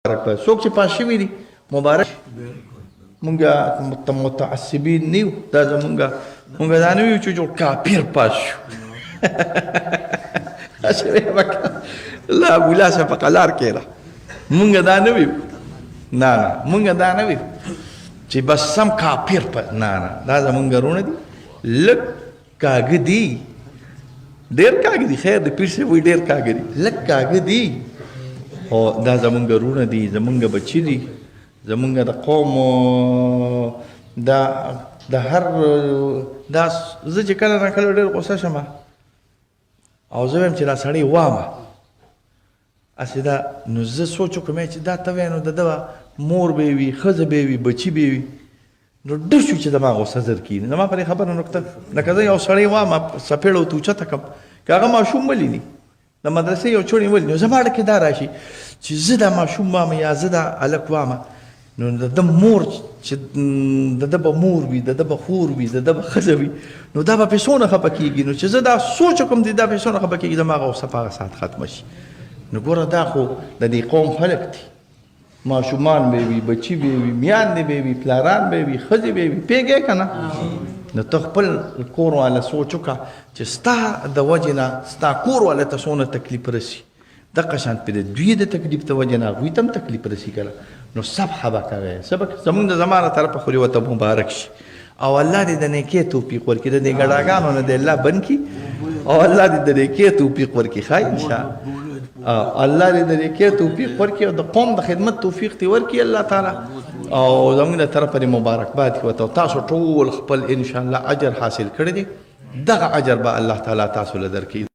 مبارک څوک چې پاس شوي دي مبارک. مونږ متعصبین نه یو، دا مونږ دا نه یو چې جوړ کافر پاس شو. لا ګلاسه په قلار کې ده. مونږ دا نه ویو، نه مونږ دا نه ویو چې بس سم کافر په نه دا زمونږ رونه دي. لږ کاږه دي، ډېر کاږه دي، خیر د پیر صاحب وایي ډېر کاږه دي، لږ کاږه دي. او دا زمونږ رونه دي، زمونږ بچي دي، زمونږ د قوم د هر دا زه چې کله نه کله ډېر غوسه شم او زه وایم چې دا سړی وامه هسې دا نو زه سوچ وکړم چې دا ته وایې نو د ده مور به یې وي، ښځه به یې وي، بچي به یې وي، نو ډېر شو چې زما غوسه زر کېږي. زما پرې خبره نکته لکه زه یو سړی وامه څپېړه ورته اوچته کړم که هغه ماشوم ولیني د مدرسې یو چوڼې ولیني، نو زما اړه کې دا راشي چې زه دا ماشوم وامه یا زه دا هلک وامه نو د ده مور چې د ده به مور وي، د ده به خور وي، د ده به ښځه وي، نو دا به پرې څونه خفه کېږي. نو چې زه دا سوچ وکړم چې دا پرې څونه خفه کېږي زما غوسه په هغه ساعت ختمه شي. نو ګوره دا خو د دې قوم خلک دي، ماشومان به وي، بچي به وي، میاندې به وي، پلاران به وي، ښځې به وي، پوهېږې که نه؟ نو ته خپل کور والا سوچ وکړه چې ستا د وجې نه ستا کور والا ته څونه تکلیف رسي، دغه شان پرې د دوی د تکلیف د وجې نه هغوی ته هم تکلیف رسي که نه. نو صبح به کوئ، سبق زمونږ د زمانه طرفه خو دې ورته مبارک شي او الله دې د نیکۍ توفیق ورکړي، د دې ګډاګانو نه دې الله بند کړي او الله دې د نیکۍ توفیق ورکړي. ښایي انشاءالله الله دې د نیکۍ توفیق ورکړي او د قوم د خدمت توفیق دې ورکړي الله تعالی او زمونږ د طرفه دې مبارکباد کړي ورته. تاسو ټول خپل انشاءالله اجر حاصل کړی دی، دغه اجر به الله تعالی تاسو له درکړي.